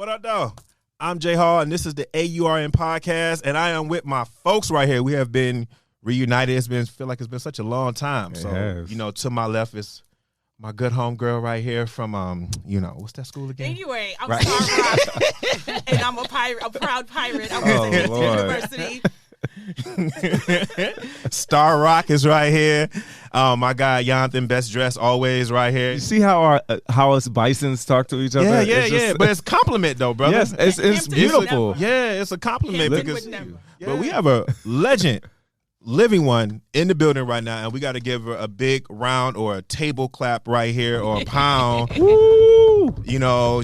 What up, though? I'm Jay Hall, and this is the AURN podcast, and I am with my folks right here. We have been reunited. Feel like it's been such a long time. To my left is my good homegirl right here from, what's that school again? Anyway, I'm right. Star Rock, and I'm a proud pirate. I'm going to University. Star Rock is right here. My guy Envsn Best Dressed always right here. You see how us bisons talk to each other? Yeah. But it's a compliment though, brother. Yes, it's beautiful. Yeah, it's a compliment but we have a legend, living one in the building right now, and we got to give her a big round or a table clap right here or a pound. Woo!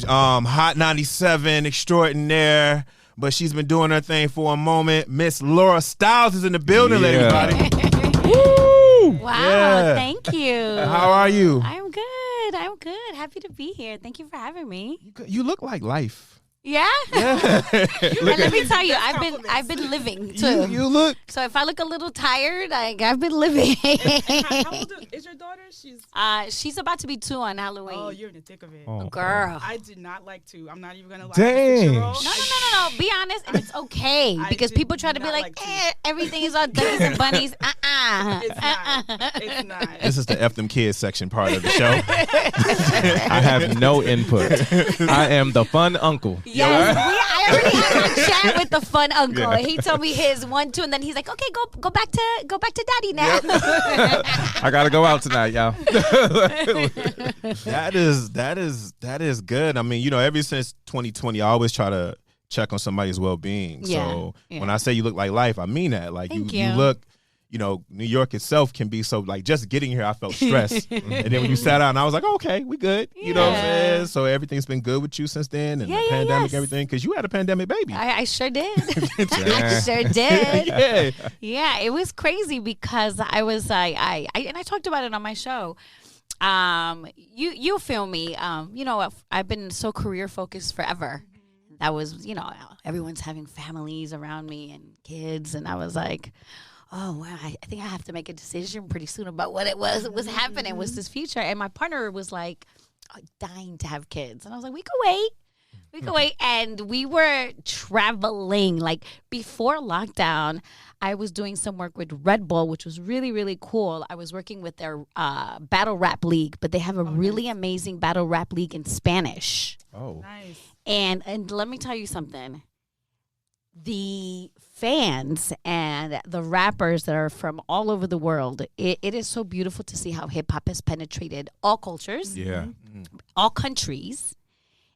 Hot 97 extraordinaire. But she's been doing her thing for a moment. Miss Laura Stylez is in the building, everybody. Woo! Wow, Yeah. Thank you. How are you? I'm good. Happy to be here. Thank you for having me. You look like life. Yeah? Yeah. And let me tell you, I've been living too. You look. So if I look a little tired, I've been living. How old is your daughter? She's about to be 2 on Halloween. Oh, you're in the thick of it. Oh, girl. I did not like 2. I'm not even gonna lie. Dang. No. Be honest, and it's okay because people try to be like everything is all duckies and bunnies. It's not. This is the F them kids section part of the show. I have no input. I am the fun uncle. Yes, I already had a chat with the fun uncle. Yeah. He told me his 1, 2, and then he's like, "Okay, go back to daddy now." Yep. I gotta go out tonight, y'all. That is good. I mean, ever since 2020, I always try to check on somebody's well-being. Yeah. So when I say you look like life, I mean that. Like Thank you look. New York itself can be so, like, just getting here, I felt stressed. And then when you sat down, I was like, okay, we good. You know what I'm saying? So everything's been good with you since then, and the pandemic, everything, because you had a pandemic baby. I sure did. I sure did. Yeah, it was crazy because I was and I talked about it on my show. You feel me? I've been so career focused forever. That was, everyone's having families around me and kids, and I was like, oh, wow, I think I have to make a decision pretty soon about what it was happening, was this future. And my partner was like dying to have kids. And I was like, we could wait. And we were traveling. Like before lockdown, I was doing some work with Red Bull, which was really, really cool. I was working with their battle rap league, but they have a really amazing battle rap league in Spanish. Oh, nice. And let me tell you something. The fans and the rappers that are from all over the world, it is so beautiful to see how hip-hop has penetrated all cultures, all countries.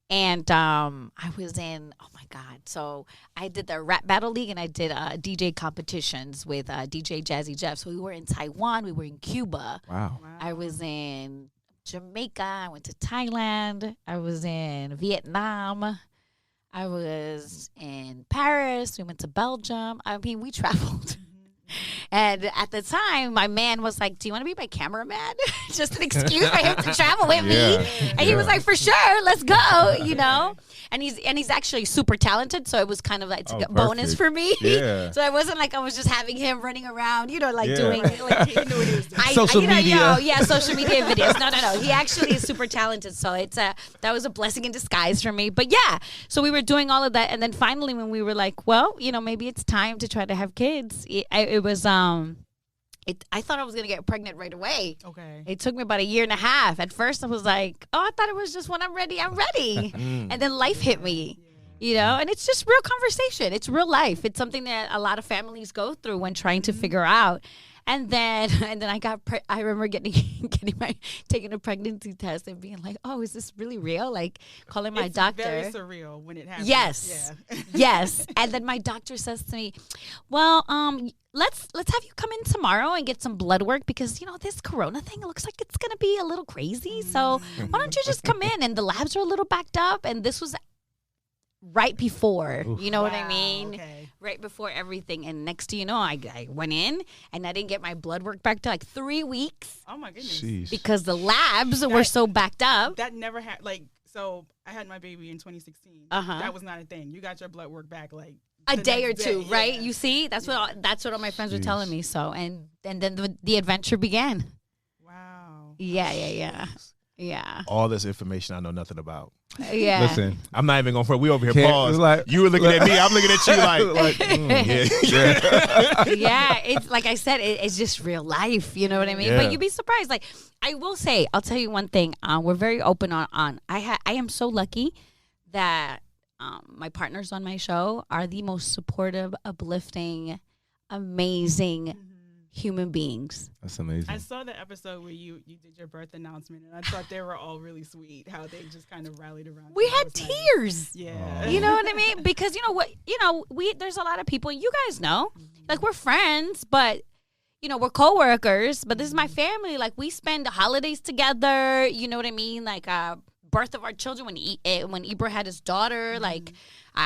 And I was in, oh my God, so I did the rap battle league and I did DJ competitions with DJ Jazzy Jeff. So we were in Taiwan, we were in Cuba. Wow. I was in Jamaica, I went to Thailand, I was in Vietnam. I was in Paris. We went to Belgium. I mean, we traveled. And at the time, my man was like, do you want to be my cameraman? Just an excuse for him to travel with me. And he was like, for sure, let's go, And he's actually super talented, so it was kind of like a bonus for me. Yeah. So it wasn't like I was just having him running around, doing like he knew what he was doing. Social media. Social media videos. No. He actually is super talented, so that was a blessing in disguise for me. But yeah, so we were doing all of that, and then finally when we were like, well, maybe it's time to try to have kids. It was I thought I was gonna get pregnant right away. Okay. It took me about 1.5 years. At first I was like, oh, I thought it was just when I'm ready. And then life hit me. And it's just real conversation. It's real life. It's something that a lot of families go through when trying to figure out. And then I remember taking a pregnancy test and being like, oh, is this really real? Like calling my doctor. It's very surreal when it happens. Yes. Yeah. Yes. And then my doctor says to me, well, let's have you come in tomorrow and get some blood work because, this corona thing, it looks like it's going to be a little crazy. So why don't you just come in? And the labs are a little backed up. And this was right before, you know what I mean? Okay. Right before everything. And next thing you know, I went in and I didn't get my blood work back to like 3 weeks. Oh my goodness. Jeez. Because the labs were so backed up. That never happened. So I had my baby in 2016. That was not a thing. You got your blood work back like a day or two, right? Yeah. You see, that's what all my friends were telling me. So and then the adventure began. Wow. Yeah. Yeah. All this information I know nothing about. Yeah. Listen, I'm not even going for it. We over here pause. You were looking at me. I'm looking at you like yeah. It's like I said, it's just real life. You know what I mean? But you'd be surprised. Like I will say, I'll tell you one thing. We're very open on. I am so lucky that my partners on my show are the most supportive, uplifting, amazing human beings. That's amazing. I saw the episode where you did your birth announcement, and I thought they were all really sweet. How they just kind of rallied around. We had tears. Nice. Yeah, you know what I mean? Because you know what? There's a lot of people. You guys know, like we're friends, but we're coworkers. But this is my family. Like we spend holidays together. You know what I mean? Like birth of our children when Ibra had his daughter. Like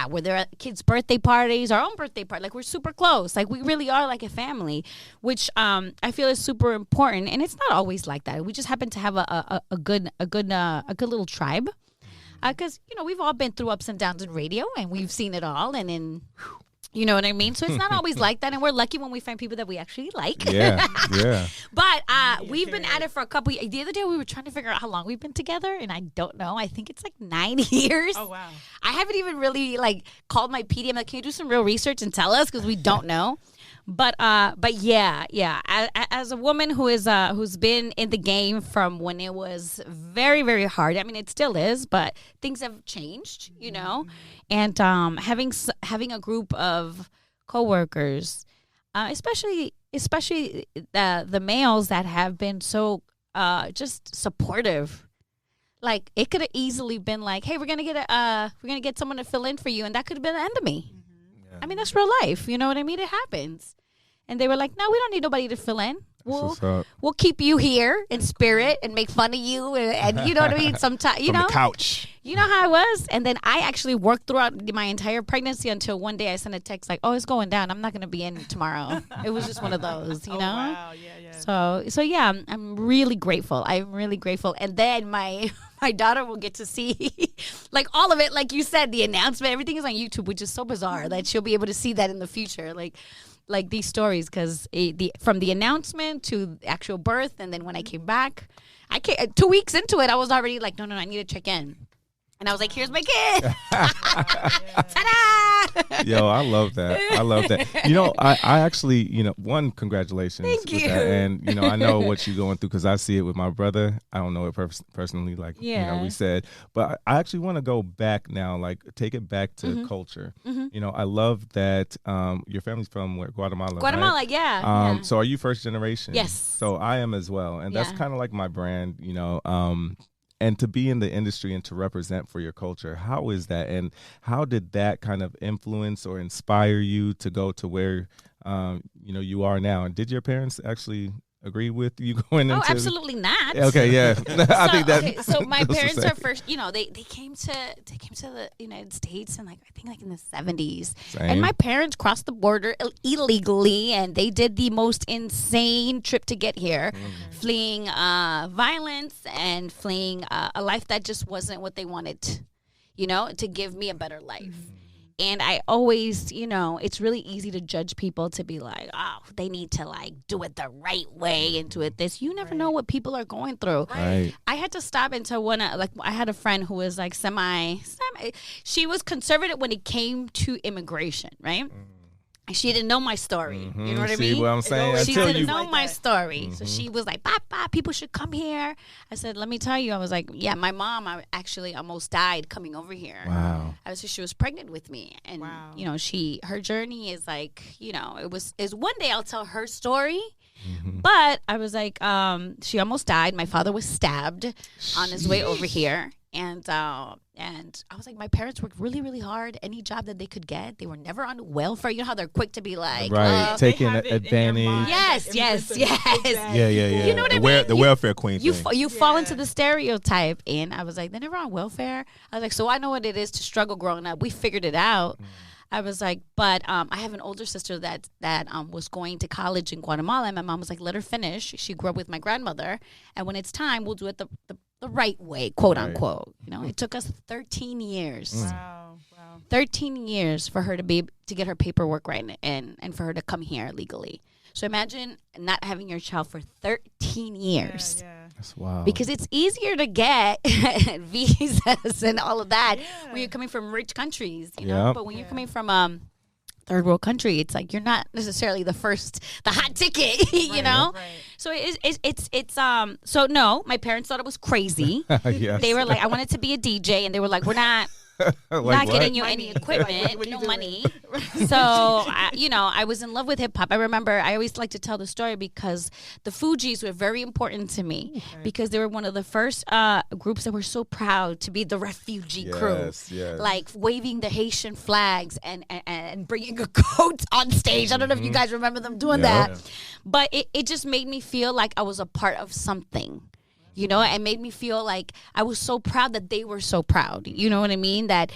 were there at kids' birthday parties, our own birthday party. Like we're super close. Like we really are like a family, which I feel is super important. And it's not always like that. We just happen to have a good little tribe, because we've all been through ups and downs in radio, and we've seen it all. And in you know what I mean? So it's not always like that, and we're lucky when we find people that we actually like. Yeah. But we've been at it for a couple. The other day we were trying to figure out how long we've been together, and I don't know. I think it's like 9 years. Oh wow! I haven't even really called my PD. I'm like, can you do some real research and tell us, because we don't know. But yeah. As a woman who's been in the game from when it was very, very hard. I mean, it still is, but things have changed, And having a group of coworkers, especially the males that have been so just supportive. Like it could have easily been like, hey, we're gonna get someone to fill in for you, and that could have been the end of me. I mean, that's real life. You know what I mean? It happens. And they were like, no, we don't need nobody to fill in. We'll keep you here in spirit and make fun of you. And you know what I mean? Sometimes, From the couch. You know how it was? And then I actually worked throughout my entire pregnancy until one day I sent a text like, oh, it's going down. I'm not going to be in tomorrow. It was just one of those, you know? Wow. Yeah. So yeah, I'm really grateful. I'm really grateful. And then my daughter will get to see like all of it. Like you said, the announcement, everything is on YouTube, which is so bizarre that she'll be able to see that in the future. Like these stories, because from the announcement to the actual birth, and then when I came back, 2 weeks into it, I was already like, no, I need to check in. And I was like, here's my kid. Ta-da! Yo, I love that. I actually, one, congratulations. Thank you. That. And, I know what you're going through because I see it with my brother. I don't know it personally, like, we said. But I actually want to go back now, like, take it back to culture. I love that your family's from Guatemala. Guatemala, right? yeah. So are you first generation? Yes. So I am as well. And that's kind of like my brand, and to be in the industry and to represent for your culture, how is that? And how did that kind of influence or inspire you to go to where, you are now? And did your parents actually agree with you going into? Oh, absolutely not. Okay, yeah. I think that. So my parents are first. They came to the United States in I think in the 70s. Same. And my parents crossed the border illegally, and they did the most insane trip to get here, fleeing violence and fleeing a life that just wasn't what they wanted, to give me a better life. And I always, it's really easy to judge people to be like, oh, they need to do it the right way and do it this. You never know what people are going through. Right. I had to stop until I had a friend who was semi, she was conservative when it came to immigration, right? She didn't know my story. You know what I mean? See what I'm saying? She didn't know my story. So she was like, Papa, people should come here. I said, let me tell you. I was like, yeah, my mom actually almost died coming over here. Wow. She was pregnant with me. And, her journey is is one day I'll tell her story. But I was like, she almost died. My father was stabbed on his way over here. And I was like, my parents worked really, really hard. Any job that they could get, they were never on welfare. You know how they're quick to be like, right, taking advantage. Yes. Yeah. You know what I mean? The welfare queen. You fall into the stereotype, and I was like, they're never on welfare. I was like, so I know what it is to struggle growing up. We figured it out. I was like, but I have an older sister that was going to college in Guatemala, and my mom was like, let her finish. She grew up with my grandmother, and when it's time, we'll do it the right way, quote unquote. It took us 13 years. Wow. 13 years for her to get her paperwork right and for her to come here legally. So imagine not having your child for 13 years. Yeah. That's wild. Because it's easier to get visas and all of that when you're coming from rich countries, you know. But when you're coming from third world country, it's like you're not necessarily the hot ticket, you know. Right. So it's so no, my parents thought it was crazy. Yes. They were like, I wanted to be a DJ, and they were like, we're not. Not getting you any equipment, no money. So, I was in love with hip hop. I remember I always like to tell the story because the Fugees were very important to me because they were one of the first groups that were so proud to be the refugee crew. Yes. Like waving the Haitian flags and bringing a coat on stage. I don't know if you guys remember them doing that. But it just made me feel like I was a part of something. You know, it made me feel like I was so proud that they were so proud. You know what I mean? That,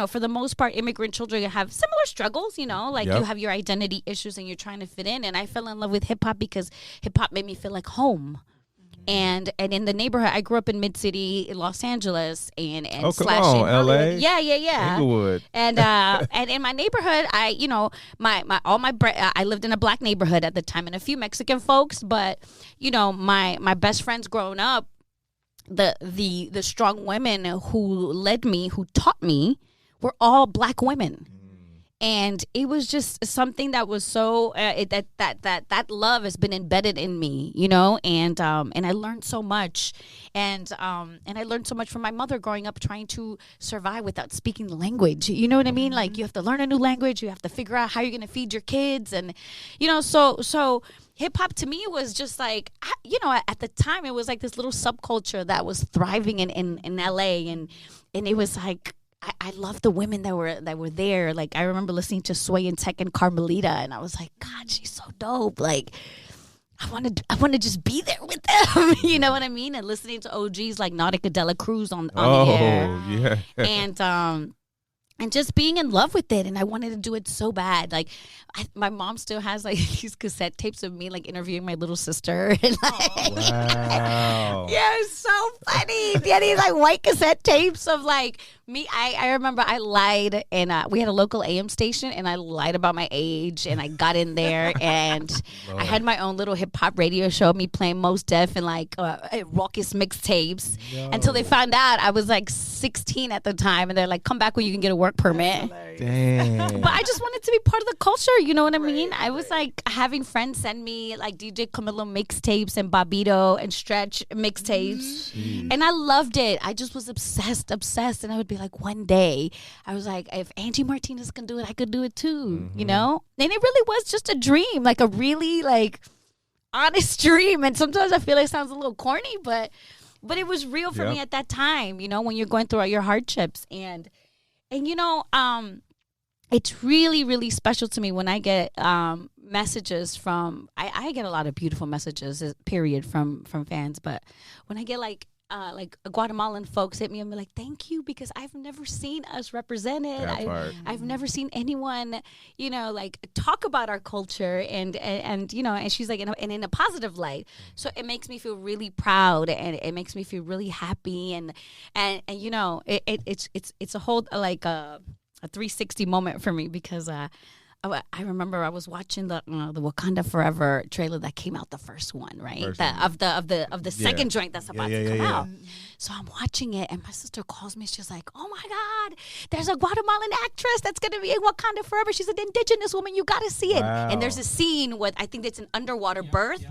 for the most part, immigrant children have similar struggles, you have your identity issues and you're trying to fit in. And I fell in love with hip hop because hip hop made me feel like home. And in the neighborhood, I grew up in Mid-City, Los Angeles, and come on, LA, yeah, Inglewood, and in my neighborhood, I lived in a black neighborhood at the time, and a few Mexican folks, but my best friends growing up, the strong women who led me, who taught me, were all black women. And it was just something that was so that love has been embedded in me, and I learned so much, and I learned so much from my mother growing up trying to survive without speaking the language. You know what I mean? Like you have to learn a new language, you have to figure out how you're gonna feed your kids, and so hip hop to me was just like, at the time it was like this little subculture that was thriving in LA, and it was like. I love the women that were there. Like I remember listening to Sway and Tech and Carmelita, and I was like, God, she's so dope. Like I want to just be there with them. You know what I mean? And listening to OGs like Nautica Dela Cruz on the air. Yeah. And just being in love with it, and I wanted to do it so bad. Like, my mom still has like these cassette tapes of me like interviewing my little sister. And, wow! Yeah, it's so funny. Yeah, these like white cassette tapes of like me. I remember I lied, and we had a local AM station, and I lied about my age, and I got in there, and I had my own little hip hop radio show, me playing Mos Def and like raucous mixtapes, until they found out I was like 16 at the time, and they're like, "Come back when you can get a work permit." Dang. But I just wanted to be part of the culture, you know what I mean? I was like having friends send me like DJ Camilo mixtapes and Babito and Stretch mixtapes. And I loved it. I just was obsessed. And I would be like, one day, I was like, if Angie Martinez can do it, I could do it too, you know? And it really was just a dream, like a really like honest dream. And sometimes I feel like it sounds a little corny, but it was real for me at that time, you know, when you're going through all your hardships. And you know, it's really, really special to me when I get messages from, I get a lot of beautiful messages, period, from fans. But when I get like Guatemalan folks hit me and be like, thank you, because I've never seen us represented. I've never seen anyone, you know, like talk about our culture and you know, and she's like, and in a positive light. So it makes me feel really proud, and it makes me feel really happy, and you know, it's a whole like a 360 moment for me, because I remember I was watching the Wakanda Forever trailer that came out, the first one, right? Of the second joint that's about to come out. So I'm watching it, and my sister calls me. She's like, "Oh my God, there's a Guatemalan actress that's gonna be in Wakanda Forever. She's an indigenous woman. You gotta see it." Wow. And there's a scene with, I think it's an underwater birth.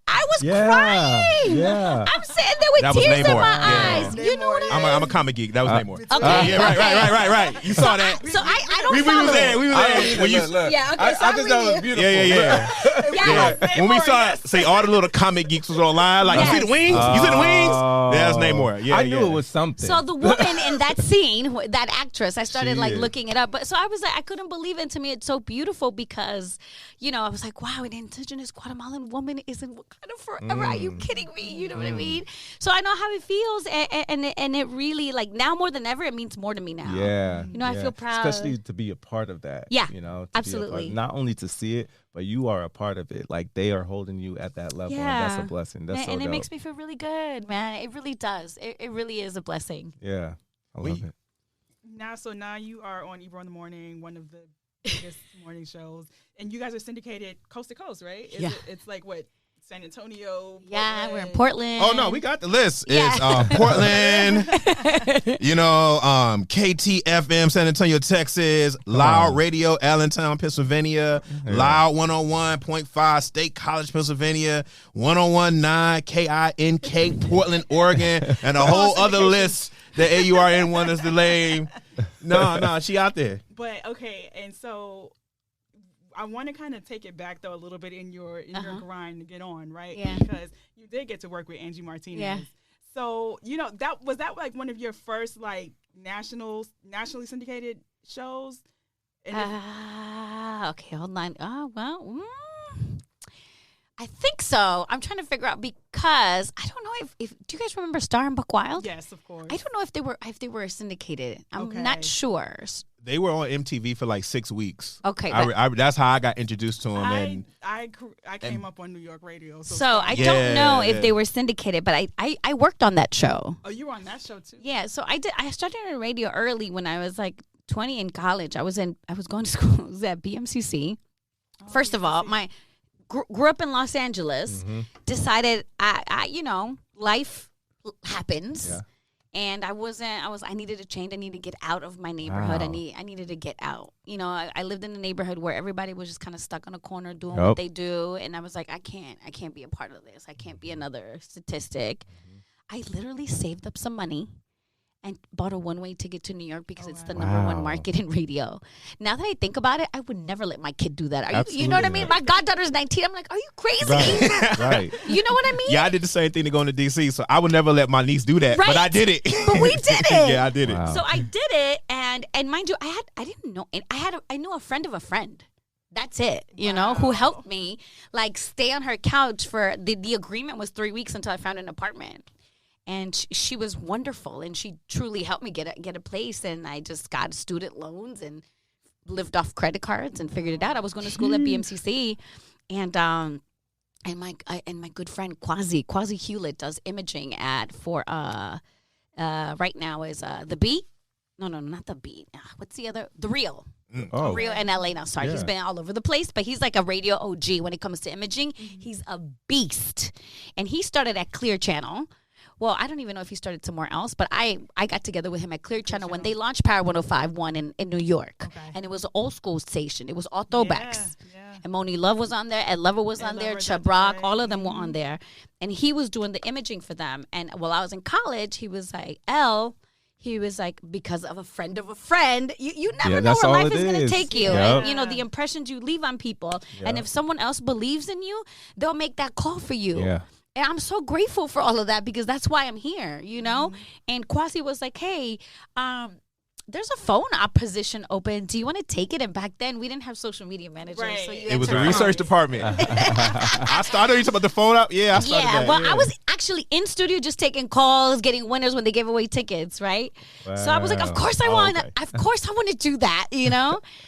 I was crying. Yeah. I'm sitting there with tears in my eyes. You know what I mean? I'm a comic geek. That was Namor. Okay. Right. You saw that. So I don't we follow. We were there. Look. Yeah, okay. I just thought it was beautiful. Yeah. When we saw it, all the little comic geeks was online. Like, you see the wings? You see the wings? That's Namor. Yeah, I knew it was something. So the woman in that scene, that actress, I started looking it up. But so I was like, I couldn't believe it. And to me, it's so beautiful because, you know, I was like, wow, an indigenous Guatemalan woman is in Wakanda Forever. Are you kidding me? You know what I mean? So I know how it feels, and it really, like, now more than ever, it means more to me now. Yeah. You know, I feel proud. Especially to be a part of that. Yeah. You know, absolutely. Not only to see it, but you are a part of it. Like, they are holding you at that level. Yeah. And that's a blessing. That's and so it makes me feel really good, man. It really does. It really is a blessing. Yeah. I love it. Now you are on Ebro in the Morning, one of the biggest morning shows, and you guys are syndicated coast to coast, right? It's like what? San Antonio. Yeah, we're in Portland. Oh no, we got the list. It's Portland, KTFM, San Antonio, Texas, Loud Radio, Allentown, Pennsylvania, Loud 101.5, State College, Pennsylvania, 101.9 KINK, Portland, Oregon, and a whole other list that AURN one is the lame. No, she out there. But okay, and so I want to kind of take it back though a little bit in your grind to get on, right? Yeah. Because you did get to work with Angie Martinez. Yeah. So, that was like one of your first like nationally syndicated shows? Okay, hold on. Oh, well, I think so. I'm trying to figure out because I don't know if do you guys remember Star and Buck Wild? Yes, of course. I don't know if they were syndicated. I'm not sure. They were on MTV for like 6 weeks. Okay, that's how I got introduced to them. I came up on New York radio. So I don't know if they were syndicated, but I worked on that show. Oh, you were on that show too? Yeah. So I started on radio early when I was like 20 in college. I was going to school. It was at BMCC. First of all, grew up in Los Angeles. Decided I life happens. Yeah. And I needed to change. I needed to get out of my neighborhood. Wow. I needed to get out. I lived in a neighborhood where everybody was just kind of stuck on a corner doing what they do. And I was like, I can't be a part of this. I can't be another statistic. I literally saved up some money and bought a one-way ticket to New York because it's the number one market in radio. Now that I think about it, I would never let my kid do that. You know what I mean? My goddaughter's 19. I'm like, are you crazy? Right. You know what I mean? Yeah, I did the same thing to go into D.C., so I would never let my niece do that. Right. But I did it. But we did it. Yeah, I did it. So I did it, and mind you, I didn't know. I knew a friend of a friend. That's it, who helped me like stay on her couch for the agreement was 3 weeks until I found an apartment. And she was wonderful, and she truly helped me get a place. And I just got student loans and lived off credit cards and figured it out. I was going to school at BMCC, and my good friend Quasi Hewlett does imaging right now is The Beat. No, not The Beat. What's the other? The Real. Real in LA now. Sorry, he's been all over the place, but he's like a radio OG when it comes to imaging. He's a beast, and he started at Clear Channel. Well, I don't even know if he started somewhere else, but I got together with him at Clear Channel when they launched Power 105.1 in New York. Okay. And it was an old school station. It was all throwbacks. Yeah. And Monie Love was on there. Ed Lover was on there. Chabrak, all of them were on there. And he was doing the imaging for them. And while I was in college, he was like, because of a friend, you never know where life is going to take you. Yep. And, the impressions you leave on people. Yep. And if someone else believes in you, they'll make that call for you. Yeah. And I'm so grateful for all of that because that's why I'm here, And Kwasi was like, hey, there's a phone op position open. Do you want to take it? And back then, we didn't have social media managers. Right. So it was the research department. I started. You talking about the phone op? Yeah, I started that. Well, I was actually in studio just taking calls, getting winners when they gave away tickets, right? Wow. So I was like, of course I want to do that,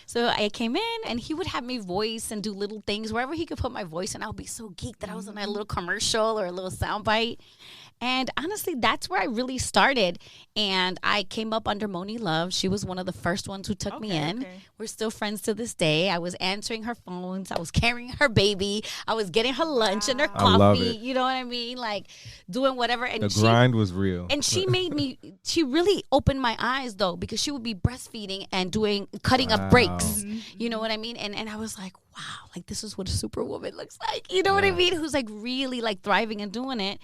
So I came in, and he would have me voice and do little things wherever he could put my voice, and I would be so geeked that I was on a little commercial or a little soundbite. And honestly, that's where I really started. And I came up under Monie Love. She was one of the first ones who took me in. Okay. We're still friends to this day. I was answering her phones. I was carrying her baby. I was getting her lunch and her coffee. You know what I mean? Like doing whatever. And the grind was real. And she she really opened my eyes though, because she would be breastfeeding and cutting up breaks. You know what I mean? And I was like, wow, like this is what a superwoman looks like. You know what I mean? Who's like really like thriving and doing it.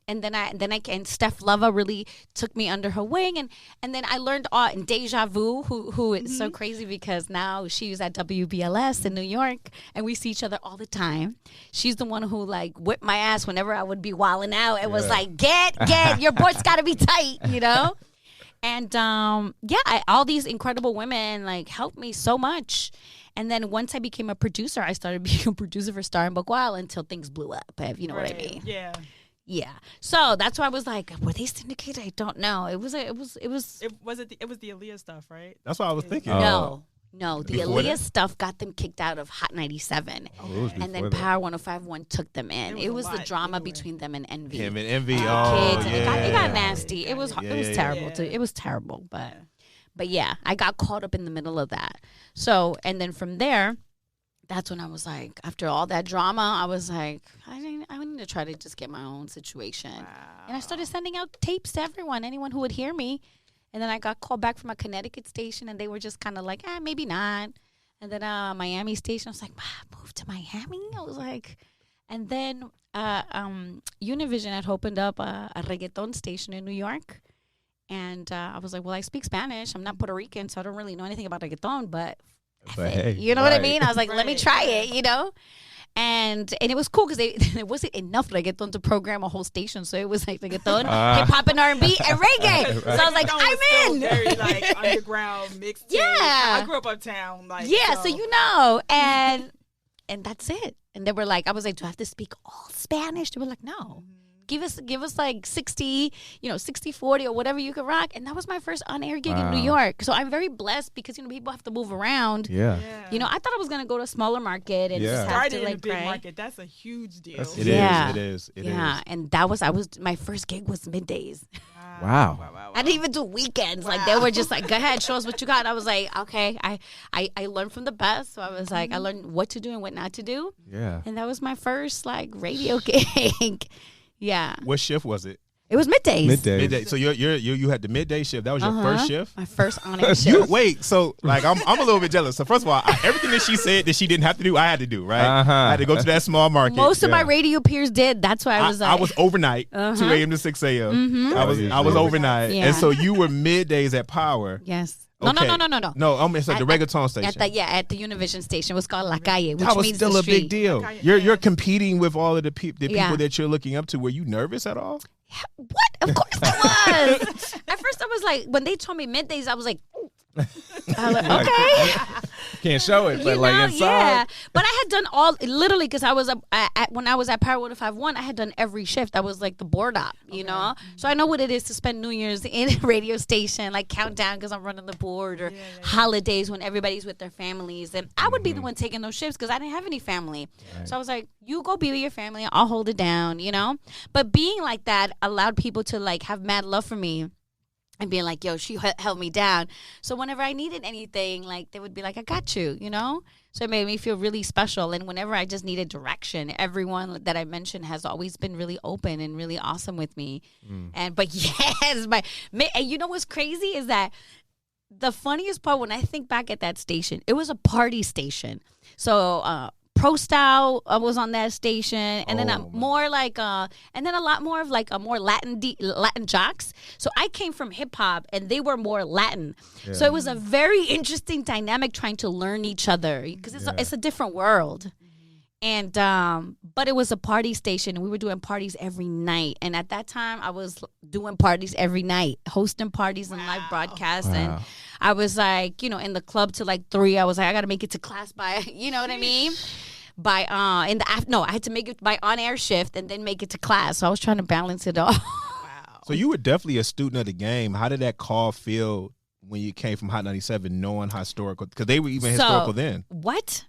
And then and Steph Lova really took me under her wing, and then I learned and Deja Vu, who is so crazy because now she's at WBLS in New York, and we see each other all the time. She's the one who like whipped my ass whenever I would be wilding out. It was like get your boy's got to be tight, And all these incredible women like helped me so much. And then once I became a producer, I started being a producer for Star and Buck Wild until things blew up. If you know what I mean? Yeah. Yeah. So that's why I was like, were they syndicated? I don't know. It was the Aaliyah stuff, right? That's what I was thinking. No, the Aaliyah stuff got them kicked out of Hot 97. And then Power 105.1 took them in. It was the drama between them and Envy. Him and Envy. Kids. And it got nasty. It was terrible too. It was terrible, but yeah, I got caught up in the middle of that. So, and then from there, that's when I was like, after all that drama, I was like, I need to try to just get my own situation. Wow. And I started sending out tapes to anyone who would hear me. And then I got called back from a Connecticut station, and they were just kind of like, maybe not. And then Miami station, I was like, move to Miami? I was like, and then Envsn had opened up a reggaeton station in New York. And I was like, well, I speak Spanish. I'm not Puerto Rican, so I don't really know anything about reggaeton, but hey, you know what I mean? I was like, let me try it, you know? And it was cool because there wasn't enough reggaeton to program a whole station. So it was like reggaeton, hip-hop and R&B, and reggae. Right. So I was like, I'm in. Very like underground mixed. Yeah. I grew up uptown. Like, so you know. And that's it. And they were like, I was like, do I have to speak all Spanish? They were like, no. Give us like 60, 60-40 or whatever you could rock. And that was my first on-air gig in New York. So I'm very blessed because, people have to move around. Yeah. I thought I was going to go to a smaller market and just have to, in a big market. That's a huge deal. It is. And my first gig was middays. Wow. I didn't even do weekends. Wow. Like, they were just like, go ahead, show us what you got. And I was like, okay. I learned from the best. So I was like, I learned what to do and what not to do. Yeah. And that was my first, like, radio gig. Yeah. What shift was it? It was middays. Midday. So you had the midday shift. That was your first shift? My first on-air shift. Wait, so like I'm a little bit jealous. So first of all, everything that she said that she didn't have to do, I had to do, right? I had to go to that small market. Most of my radio peers did. That's why I was like, I was overnight, 2 a.m. to 6 a.m. Mm-hmm. I was overnight. Yeah. And so you were middays at Power. Yes. Okay. No. No, it's like the reggaeton station. At the Envsn station. It was called La Calle, which that was means still the a big deal. You're competing with all of the people that you're looking up to. Were you nervous at all? What? Of course I was. At first I was like, when they told me middays, I was like, okay. Can't show it, but like inside. Yeah. But I had done literally, because I was when I was at Power 105.1, I had done every shift. I was like the board op, you know? So I know what it is to spend New Year's in a radio station, like countdown because I'm running the board, or holidays when everybody's with their families. And I would be the one taking those shifts because I didn't have any family. Right. So I was like, you go be with your family. I'll hold it down, you know? But being like that allowed people to like have mad love for me. And being like, yo, she held me down. So whenever I needed anything, like, they would be like, I got you, you know? So it made me feel really special. And whenever I just needed direction, everyone that I mentioned has always been really open and really awesome with me. But yes, and you know what's crazy is that the funniest part, when I think back at that station, it was a party station. So, Pro Style was on that station, and then more like and then a lot more of like a more Latin jocks. So I came from hip hop, and they were more Latin. Yeah. So it was a very interesting dynamic trying to learn each other because it's a different world. And but it was a party station, and we were doing parties every night. And at that time, I was doing parties every night, hosting parties and live broadcasts. And I was like, in the club till like 3. I was like, I got to make it to class by, you know what I mean? By I had to make it by on-air shift and then make it to class. So I was trying to balance it all. Wow. So you were definitely a student of the game. How did that call feel when you came from Hot 97, knowing how historical? Because they were even historical then. What?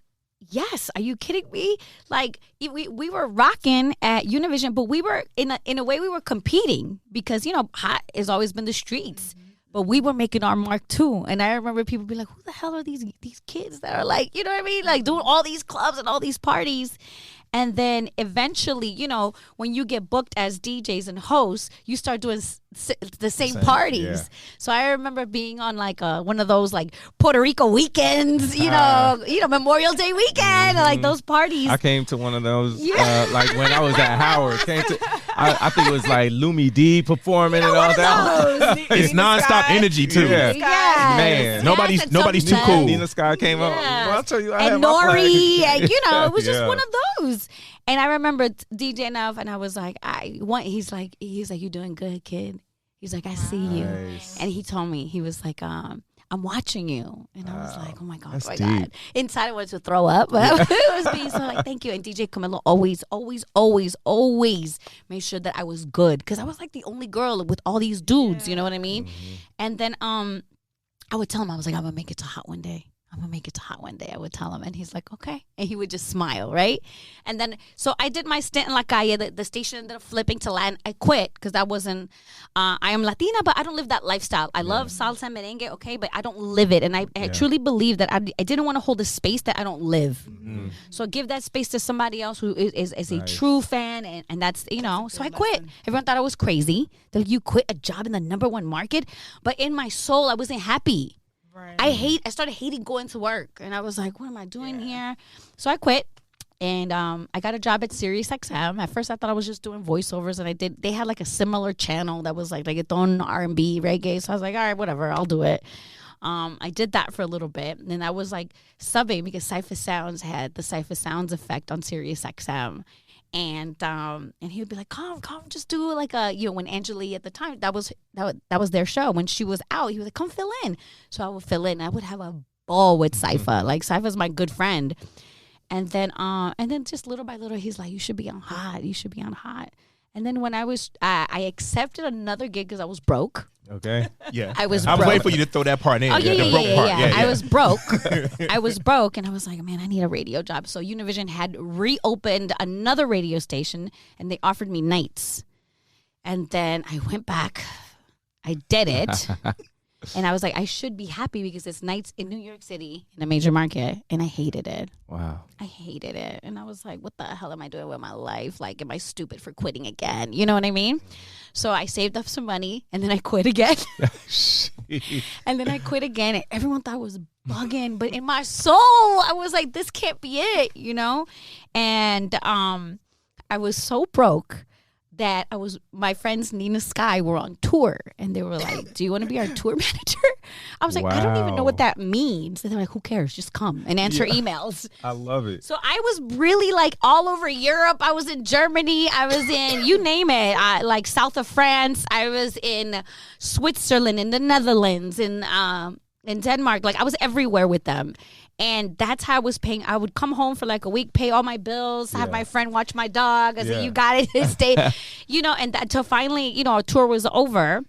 Yes. Are you kidding me? Like, we were rocking at Envsn, but we were in a way we were competing because, Hot has always been the streets. But we were making our mark too. And I remember people be like, who the hell are these kids that are like, you know what I mean? Like doing all these clubs and all these parties. And then eventually, when you get booked as DJs and hosts, you start doing the same parties. Yeah. So I remember being on like one of those like Puerto Rico weekends, Memorial Day weekend, like those parties. I came to one of those like when I was at Howard. I think it was like Lumi D performing and all that. It's nonstop energy too. Yeah. Man, nobody's too cool. Nina Sky came up. Well, I'll tell you, I had and Nori, and it was just one of those. And I remember DJing off, and I was like, he's like, you doing good, kid. He's like, I see you. Nice. And he told me, he was like, I'm watching you. And I was like, oh my God, God. Inside I wanted to throw up, but it was being so like, thank you. And DJ Camilo always made sure that I was good. Because I was like the only girl with all these dudes, you know what I mean? And then I would tell him, I was like, I'm going to make it to Hot one day. I'm we'll make it to Hot one day. I would tell him, and he's like, okay. And he would just smile, right? And then, so I did my stint in La Calle. The station ended up flipping to Latin. I quit because that wasn't, I am Latina, but I don't live that lifestyle. I love salsa and merengue, okay, but I don't live it. And I truly believe that I didn't want to hold a space that I don't live. Mm-hmm. So give that space to somebody else who is a true fan, and that's, you know, so I quit. Everyone thought I was crazy. They're like, you quit a job in the #1 market? But in my soul, I wasn't happy. Right. I started hating going to work, and I was like, what am I doing here? So I quit, and I got a job at Sirius XM. At first I thought I was just doing voiceovers, and they had like a similar channel that was like reggaeton, R&B, reggae. So I was like, all right, whatever, I'll do it. I did that for a little bit, and then I was like subbing because Cypher Sounds had the Cypher Sounds effect on Sirius XM. And he would be like, come, just do like a, you know, when Angela at the time, that was their show. When she was out, he was like, come fill in. So I would fill in. I would have a ball with Cypher. Like, Cypher's my good friend. And then just little by little, he's like, you should be on Hot. You should be on Hot. And then when I accepted another gig because I was broke. Okay. Yeah. I was waiting for you to throw that part in. Oh, yeah. Yeah. I was broke. I was broke, and I was like, man, I need a radio job. So Univision had reopened another radio station, and they offered me nights. And then I went back. I did it. And I was like, I should be happy because it's nights in New York City in a major market. And I hated it. Wow. I hated it. And I was like, what the hell am I doing with my life? Like, am I stupid for quitting again? You know what I mean? So I saved up some money, and then I quit again. And then I quit again. And everyone thought I was bugging. But in my soul, I was like, this can't be it, you know? And I was so broke that my friends Nina Sky were on tour, and they were like, do you want to be our tour manager? I was like, I don't even know what that means. And they're like, who cares? Just come and answer emails. I love it. So I was really like all over Europe. I was in Germany. I was in, you name it, like south of France. I was in Switzerland, in the Netherlands, in Denmark. Like, I was everywhere with them. And that's how I was paying. I would come home for like a week, pay all my bills, have my friend watch my dog. I said, you got it, stay. You know, and until finally, you know, our tour was over.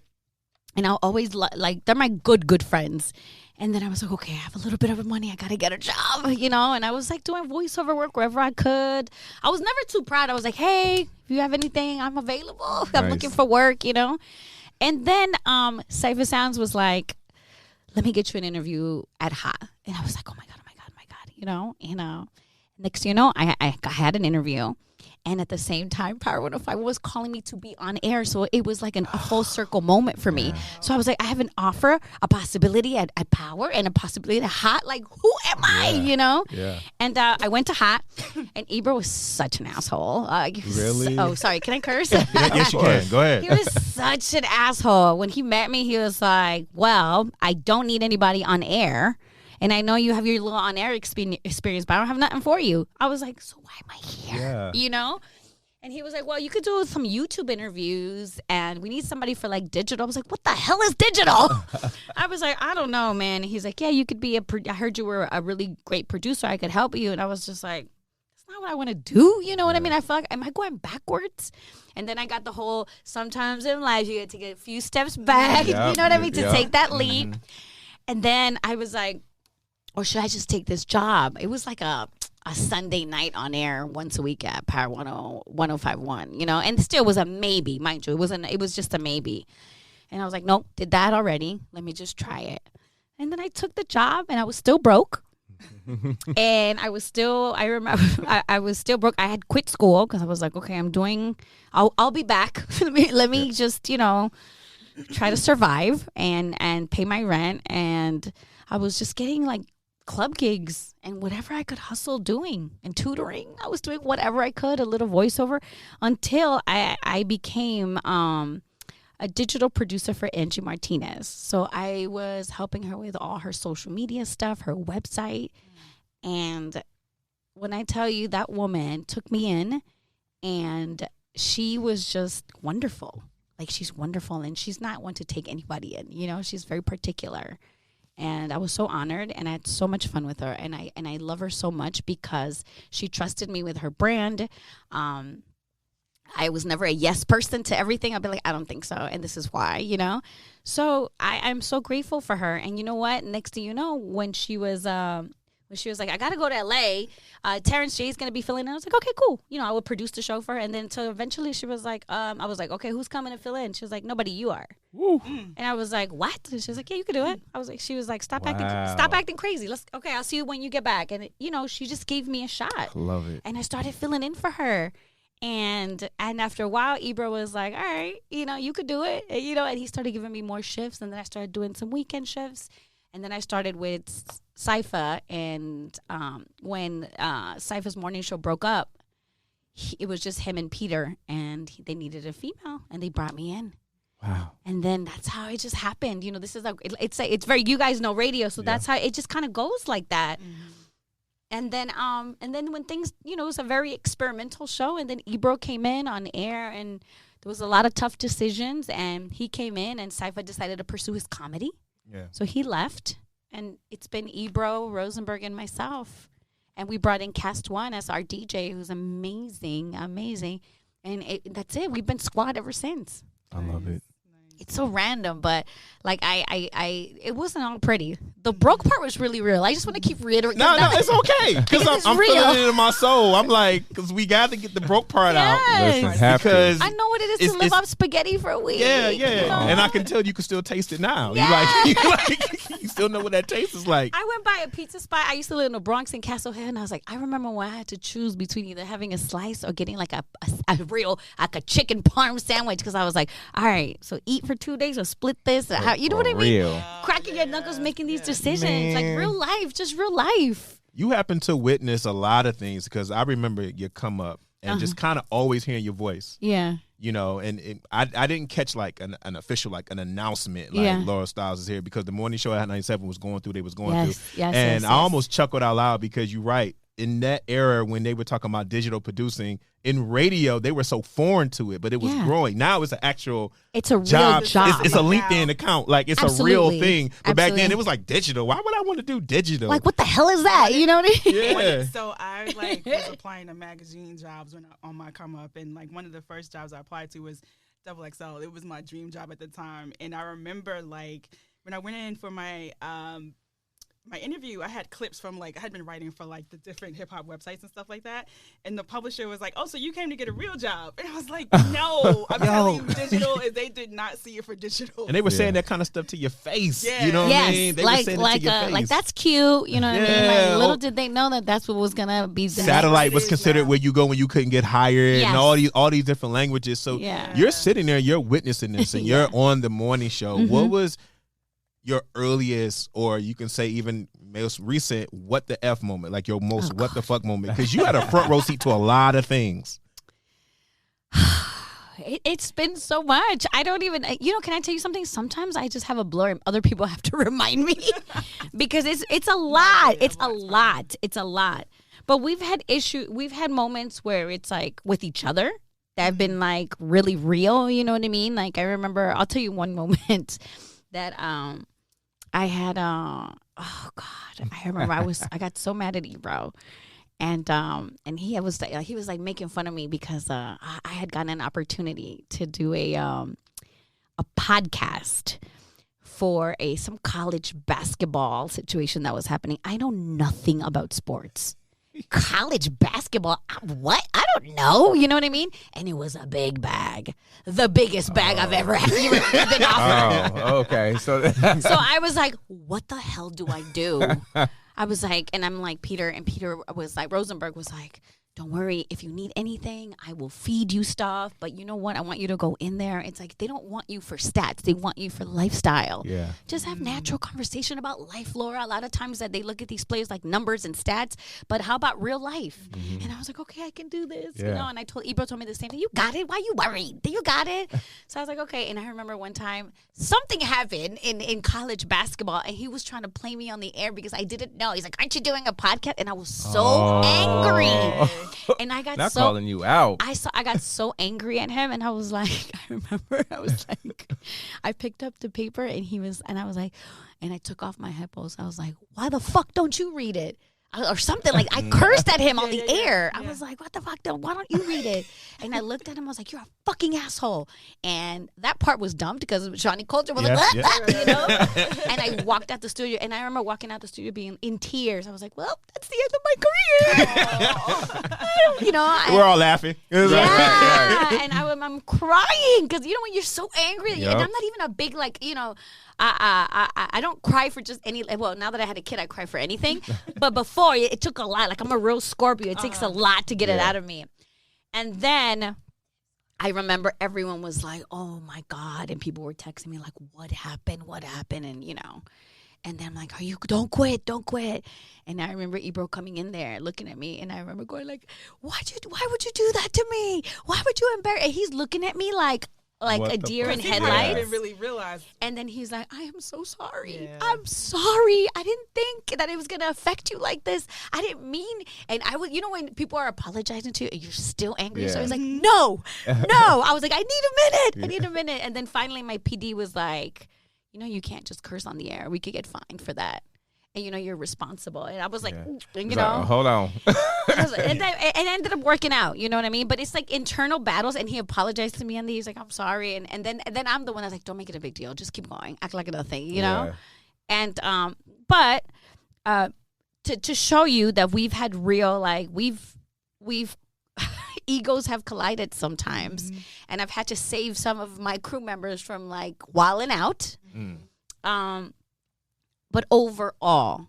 And I'll always, like, they're my good friends. And then I was like, okay, I have a little bit of money. I got to get a job, you know. And I was like doing voiceover work wherever I could. I was never too proud. I was like, hey, if you have anything, I'm available. I'm looking for work, you know. And then Cypher Sounds was like, let me get you an interview at Hot. And I was like, oh my God, you know. And next thing you know, I had an interview. And at the same time, Power 105 was calling me to be on air. So it was like a full circle moment for me. So I was like, I have an offer, a possibility at Power, and a possibility at Hot. Like, who am I, you know? Yeah. And I went to Hot, and Ibra was such an asshole. Really? Oh, sorry. Can I curse? Yes, you can. Go ahead. He was such an asshole. When he met me, he was like, well, I don't need anybody on air. And I know you have your little on-air experience, but I don't have nothing for you. I was like, so why am I here? Yeah. You know? And he was like, well, you could do some YouTube interviews, and we need somebody for, like, digital. I was like, what the hell is digital? I was like, I don't know, man. And he's like, yeah, you could be I heard you were a really great producer. I could help you. And I was just like, that's not what I want to do. You know what I mean? I feel like, am I going backwards? And then I got the whole, sometimes in life, you get to get a few steps back. You know what I mean? To take that leap. Mm-hmm. And then I was like, or should I just take this job? It was like a Sunday night on air once a week at Power 1051, you know, and still was a maybe, mind you. It was just a maybe. And I was like, nope, did that already. Let me just try it. And then I took the job, and I was still broke. And I was still broke. I had quit school because I was like, okay, I'll be back. let me just, you know, try to survive and pay my rent. And I was just getting like club gigs and whatever I could hustle doing, and tutoring. I was doing whatever I could, a little voiceover, until I became a digital producer for Angie Martinez. So I was helping her with all her social media stuff, her website. And when I tell you, that woman took me in, and she was just wonderful. Like, she's wonderful, and she's not one to take anybody in. You know, she's very particular. And I was so honored, and I had so much fun with her. And I love her so much because she trusted me with her brand. I was never a yes person to everything. I'd be like, I don't think so, and this is why, you know. So I'm so grateful for her. And you know what? Next thing you know, when she was like, I gotta go to LA. Terrence J's gonna be filling in. I was like, okay, cool. You know, I would produce the show for her. And then so eventually she was like, I was like, okay, who's coming to fill in? She was like, nobody, you are. Woo. And I was like, what? And she was like, yeah, you can do it. She was like, stop acting crazy. I'll see you when you get back. And you know, she just gave me a shot. Love it. And I started filling in for her. And after a while, Ibra was like, all right, you know, you could do it. And, you know, and he started giving me more shifts. And then I started doing some weekend shifts. And then I started with Cypher. And when Cypher's morning show broke up, it was just him and Peter. And they needed a female. And they brought me in. Wow. And then that's how it just happened. You know, this is like, it's very, you guys know radio. So that's how it just kind of goes like that. Mm-hmm. And then when things, you know, it was a very experimental show. And then Ebro came in on air, and there was a lot of tough decisions. And he came in, and Cypher decided to pursue his comedy. Yeah. So he left, and it's been Ebro, Rosenberg, and myself. And we brought in Cast One as our DJ, who's amazing. And that's it. We've been squad ever since. I love it. It's so random, but like it wasn't all pretty. The broke part was really real. I just want to keep reiterating. No, it's okay because I'm feeling it in my soul. I'm like, because we got to get the broke part out. Listen, because I know what it is to live off spaghetti for a week. Yeah, you know? And I can tell you can still taste it now. Yeah. You still know what that taste is like. I went by a pizza spot. I used to live in the Bronx in Castle Hill, and I was like, I remember when I had to choose between either having a slice or getting like a real like a chicken parm sandwich, because I was like, all right, so eat for 2 days or split this. You know what I mean? Cracking your knuckles, making these decisions. Man. Like real life, just real life. You happen to witness a lot of things, because I remember you come up and just kind of always hearing your voice. Yeah. You know, and I didn't catch like an official, like an announcement, like Laura Stylez is here, because the morning show at 97 was going through, I almost chuckled out loud, because you're right. In that era, when they were talking about digital producing in radio, they were so foreign to it, but it was growing. Now it's an actual it's a job. Real job. It's a LinkedIn account. Like, it's a real thing. But back then, it was like digital. Why would I want to do digital? Like, what the hell is that? You know what I mean? Yeah. So I was applying to magazine jobs on my come up, and like one of the first jobs I applied to was Double XL. It was my dream job at the time, and I remember like when I went in for my interview, I had clips from I had been writing for like the different hip hop websites and stuff like that. And the publisher was like, oh, so you came to get a real job. And I was like, no, I'm telling you digital. And they did not see it for digital. And they were saying that kind of stuff to your face. Yeah. You know what I mean? They were saying it to your face. Like, that's cute. You know what I mean? Like, little did they know that that's what was going to be. Satellite was considered where you go when you couldn't get hired, and all these different languages. So you're sitting there, you're witnessing this, and you're on the morning show. Mm-hmm. What was your earliest, or you can say even most recent, what the F moment, like your most what the fuck moment? Because you had a front row seat to a lot of things. It's been so much. I don't even, can I tell you something? Sometimes I just have a blur and other people have to remind me because it's a lot. It's a lot. But we've had moments where it's like with each other that have been like really real. You know what I mean? Like, I remember, I'll tell you one moment that, I had I remember I got so mad at Ebro, and he was like making fun of me because I had gotten an opportunity to do a podcast for some college basketball situation that was happening. I know nothing about sports. College basketball, what? I don't know. You know what I mean? And it was a big bag, the biggest bag I've ever been offered. Oh, okay. So I was like, what the hell do I do? I was like, and I'm like, Peter was like, Rosenberg was like, don't worry, if you need anything, I will feed you stuff. But you know what? I want you to go in there. It's like they don't want you for stats. They want you for lifestyle. Yeah. Just have natural conversation about life, Laura. A lot of times that they look at these players like numbers and stats, but how about real life? Mm-hmm. And I was like, okay, I can do this. Yeah. You know, and Ebro told me the same thing. You got it. Why you worried? You got it. So I was like, okay. And I remember one time something happened in college basketball, and he was trying to play me on the air because I didn't know. He's like, aren't you doing a podcast? And I was so angry. And I got calling you out. I got so angry at him, and I was like, I picked up the paper, and I was like, and I took off my headphones. I was like, why the fuck don't you read it? or something. Like, I cursed at him on the air. I was like, what the fuck? Why don't you read it? And I looked at him. I was like, you're a fucking asshole. And that part was dumped because Shawnee Culture was like, you know? And I walked out the studio. And I remember walking out the studio being in tears. I was like, well, that's the end of my career. You know, we're all laughing. Yeah. And I'm crying because, you know, when you're so angry, and I'm not even a big, like, you know, I don't cry for just any. Well, now that I had a kid, I cry for anything. But before, it took a lot. Like, I'm a real Scorpio. It takes a lot to get it out of me. And then I remember everyone was like, "Oh my God!" And people were texting me like, "What happened? What happened?" And you know. And then I'm like, don't quit. And I remember Ebro coming in there, looking at me, and I remember going like, why would you do that to me? Why would you embarrass? And he's looking at me like a deer in headlights. I didn't really realize. And then he's like, I am so sorry. Yeah. I'm sorry. I didn't think that it was going to affect you like this. I didn't mean. And I was, you know, when people are apologizing to you and you're still angry. Yeah. So I was like, no. I was like, I need a minute. And then finally my PD was like, you know, you can't just curse on the air. We could get fined for that. And, you know, you're responsible. And I was like, you know. Like, hold on. And it ended up working out. You know what I mean? But it's like internal battles. And he apologized to me. And he's like, I'm sorry. And then I'm the one that's like, don't make it a big deal. Just keep going. Act like nothing, you know? And, but to show you that we've had real, like, we've egos have collided sometimes. Mm-hmm. And I've had to save some of my crew members from, like, wilding out. But overall,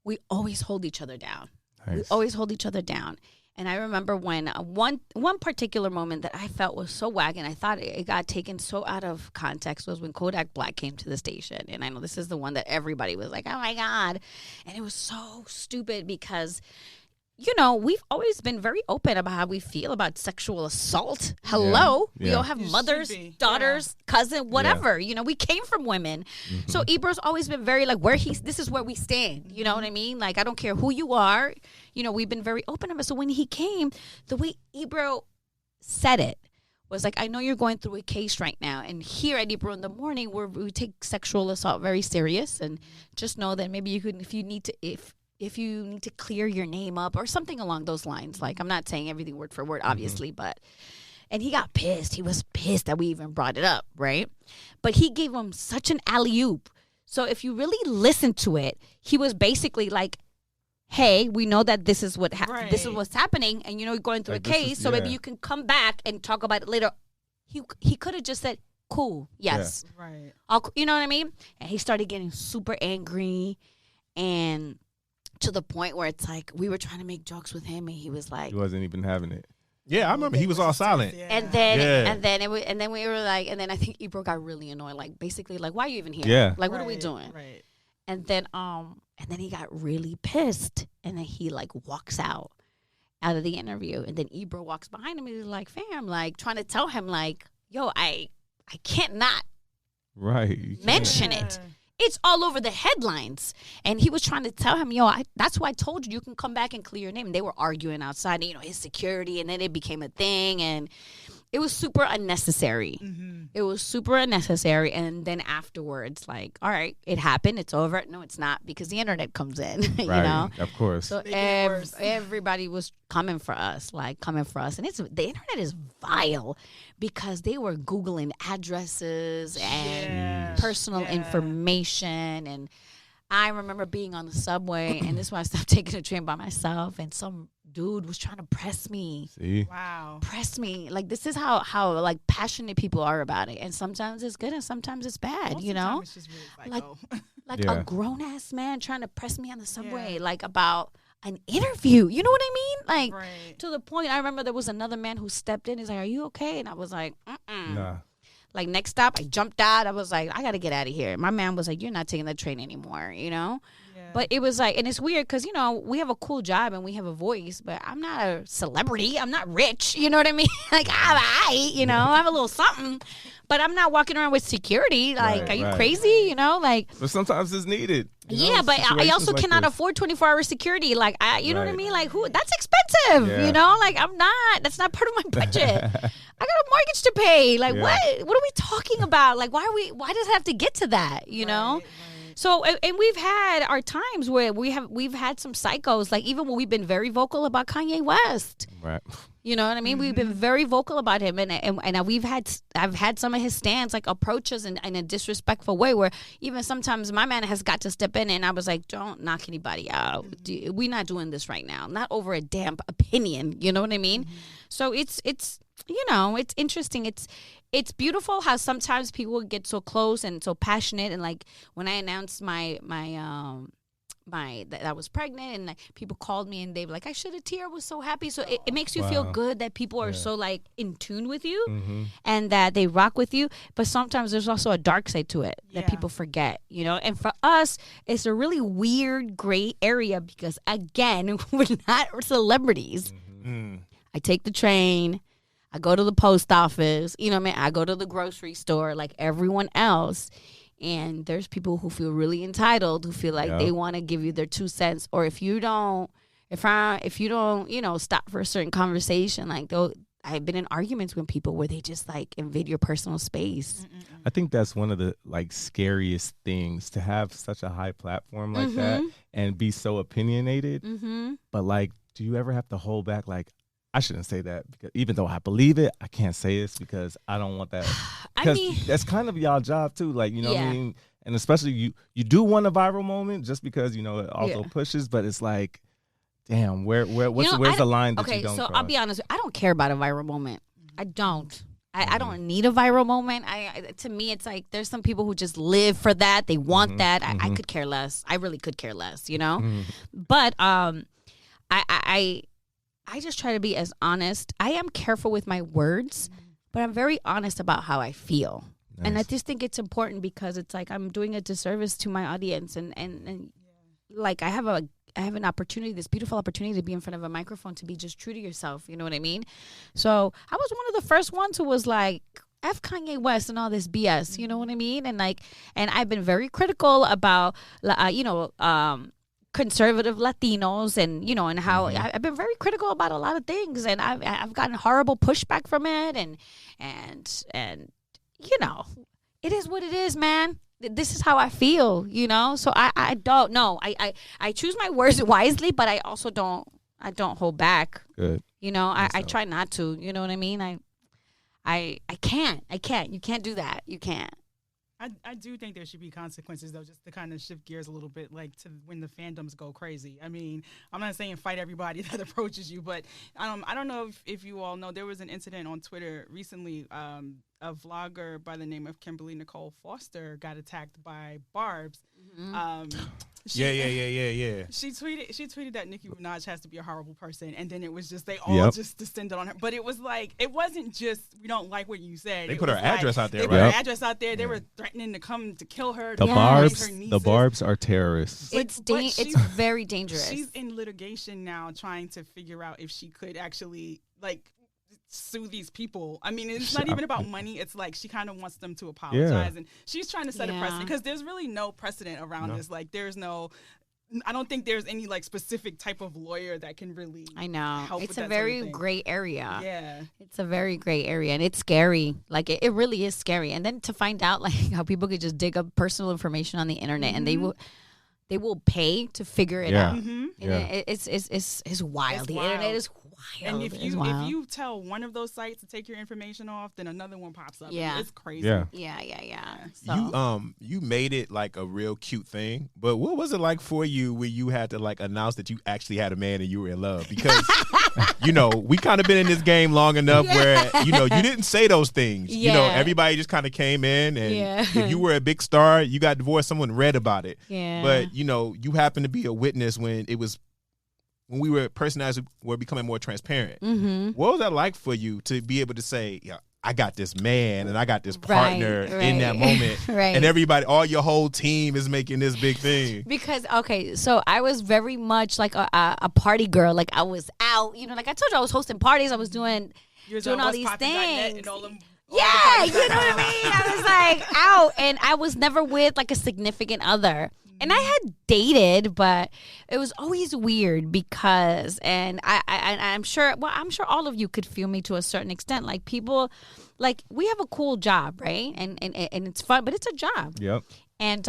we always hold each other down. Nice. We always hold each other down. And I remember when one particular moment that I felt was so whack, and I thought it got taken so out of context, was when Kodak Black came to the station. And I know this is the one that everybody was like, oh, my God. And it was so stupid because, you know, we've always been very open about how we feel about sexual assault. Hello. Yeah. We all have mothers, daughters, cousin, whatever. You know, we came from women. Mm-hmm. So Ebro's always been very like, this is where we stand. You know what I mean? Like, I don't care who you are. You know, we've been very open about it. So when he came, the way Ebro said it was like, I know you're going through a case right now. And here at Ebro in the Morning, we take sexual assault very serious. And just know that maybe you could, if you need to clear your name up or something along those lines. Like, I'm not saying everything word for word, obviously, and he got pissed. He was pissed that we even brought it up, right? But he gave him such an alley-oop. So if you really listen to it, he was basically like, hey, we know that this is this is what's happening, and, you know, you're going through a case, so maybe you can come back and talk about it later. He could have just said, cool, yes. Yeah. Right. You know what I mean? And he started getting super angry, and to the point where it's like we were trying to make jokes with him, and he was like, he wasn't even having it. Yeah, I remember he was all silent. Yeah. And then we were like, and then I think Ebro got really annoyed, like, basically like, why are you even here? Yeah, like, what are we doing? Right. And then he got really pissed, and then he like walks out of the interview, and then Ebro walks behind him, and he's like, fam, like, trying to tell him like, yo, I can't not mention it. It's all over the headlines. And he was trying to tell him, that's why I told you can come back and clear your name. And they were arguing outside, and, you know, his security, and then it became a thing. And it was super unnecessary. Mm-hmm. It was super unnecessary. And then afterwards, like, all right, it happened. It's over. No, it's not, because the internet comes in, you know? Of course. So everybody was coming for us. And the internet is vile because they were Googling addresses and personal information. And I remember being on the subway, and this is why I stopped taking the train by myself, and some dude was trying to press me. See? Wow. Press me. Like, this is how like passionate people are about it. And sometimes it's good and sometimes it's bad, most you know? It's just really like a grown ass man trying to press me on the subway, like about an interview. You know what I mean? Like, to the point, I remember there was another man who stepped in. He's like, are you okay? And I was like, nah. Like, next stop, I jumped out. I was like, I got to get out of here. My man was like, you're not taking the train anymore, you know? Yeah. But it was like, and it's weird because, you know, we have a cool job and we have a voice, but I'm not a celebrity. I'm not rich. You know what I mean? Like, you know, I have a little something, but I'm not walking around with security. Like, are you crazy? You know, like. But sometimes it's needed. You know, but I also like cannot afford 24-hour security. Like, you know what I mean? Like, that's expensive, you know? Like, that's not part of my budget. I got a mortgage to pay. Like, what are we talking about? Like, why does it have to get to that, you know? Right. So, and we've had our times where we've had some psychos, like even when we've been very vocal about Kanye West. Right. You know what I mean? We've been very vocal about him, and I've had some of his stands like approach us in a disrespectful way, where even sometimes my man has got to step in, and I was like, don't knock anybody out. We're not doing this right now, not over a damn opinion. You know what I mean? So it's you know, it's interesting. It's beautiful how sometimes people get so close and so passionate, and like when I announced that I was pregnant, and like people called me and they were like, I shed a tear, I was so happy. So it makes you feel good that people are so like in tune with you and that they rock with you. But sometimes there's also a dark side to it that people forget, you know. And for us, it's a really weird gray area because again, we're not celebrities. I take the train, I go to the post office, you know what I mean? I go to the grocery store like everyone else. And there's people who feel really entitled, who feel like they want to give you their 2 cents. Or if you don't, you know, stop for a certain conversation, like I've been in arguments with people where they just like invade your personal space. I think that's one of the like scariest things, to have such a high platform like that and be so opinionated. But like, do you ever have to hold back? Like, I shouldn't say that, because even though I believe it, I can't say this because I don't want that. Because that's kind of y'all job too. Like, you know what I mean? And especially you do want a viral moment just because, you know, it also pushes, but it's like, damn, where's the line that you don't cross? I'll be honest, I don't care about a viral moment. I don't. I don't need a viral moment. To me, it's like there's some people who just live for that. They want that. I could care less. I really could care less, you know? But I just try to be as honest. I am careful with my words, but I'm very honest about how I feel. Nice. And I just think it's important because it's like I'm doing a disservice to my audience, and like I have an opportunity, this beautiful opportunity to be in front of a microphone, to be just true to yourself. You know what I mean? So I was one of the first ones who was like, F Kanye West and all this BS. You know what I mean? And I've been very critical about, conservative Latinos, and you know, and how I've been very critical about a lot of things, and I've gotten horrible pushback from it, and you know, it is what it is, man. This is how I feel, you know. So I don't know. I choose my words wisely, but I also don't hold back. Good. You know, I try not to. You know what I mean? I can't. You can't do that. You can't. I do think there should be consequences, though, just to kind of shift gears a little bit, like to when the fandoms go crazy. I mean, I'm not saying fight everybody that approaches you, but I don't know if you all know, there was an incident on Twitter recently. A vlogger by the name of Kimberly Nicole Foster got attacked by Barb's. She tweeted that Nicki Minaj has to be a horrible person, and then it was just they all just descended on her. But it was like, it wasn't just we don't like what you said. They put her address out there. They put her address out there. They were threatening to come to kill her. The Barbs are terrorists. It's very dangerous. She's in litigation now, trying to figure out if she could actually sue these people. I mean, it's not even about money. It's like she kind of wants them to apologize, and she's trying to set a precedent, because there's really no precedent around this. Like, there's no. I don't think there's any specific type of lawyer that can really. I know help it's with a very sort of gray area. Yeah, it's a very gray area, and it's scary. Like it really is scary. And then to find out like how people could just dig up personal information on the internet, and they will pay to figure it out. It's wild. The internet is wild. And if you tell one of those sites to take your information off, then another one pops up. Yeah, it's crazy. Yeah. So. You made it like a real cute thing, but what was it like for you when you had to like announce that you actually had a man and you were in love? Because you know, we kind of been in this game long enough where you know you didn't say those things. You know, everybody just kind of came in, and if you were a big star, you got divorced, someone read about it. Yeah, but you know, you happened to be a witness when we were personalities were becoming more transparent. What was that like for you to be able to say, yeah, I got this man and I got this partner in that moment, and everybody, all your whole team is making this big thing? Because so I was very much like a party girl. Like I was out, you know, like I told you, I was hosting parties. I was doing all these things. You know what I mean? I was like out, and I was never with like a significant other. And I had dated, but it was always weird because, and I'm sure all of you could feel me to a certain extent. Like people, like we have a cool job, right? And it's fun, but it's a job. Yep. And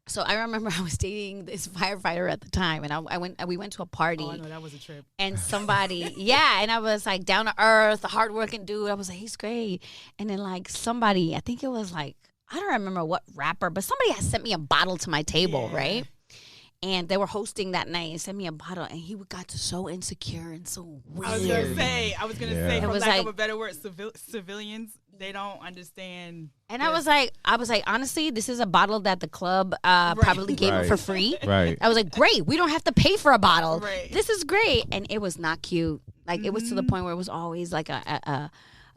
So I remember I was dating this firefighter at the time, and we went to a party. Oh, I know, that was a trip. And somebody, yeah, and I was like down to earth, a hardworking dude. I was like, he's great. And then like somebody, I think it was like, I don't remember what rapper, but somebody had sent me a bottle to my table, right? And they were hosting that night and sent me a bottle, and he got so insecure and so weird. I was gonna say, for lack of a better word, civilians, they don't understand. And I was like, honestly, this is a bottle that the club probably gave him for free. Right. I was like, great, we don't have to pay for a bottle. Right. This is great. And it was not cute. Like it was to the point where it was always like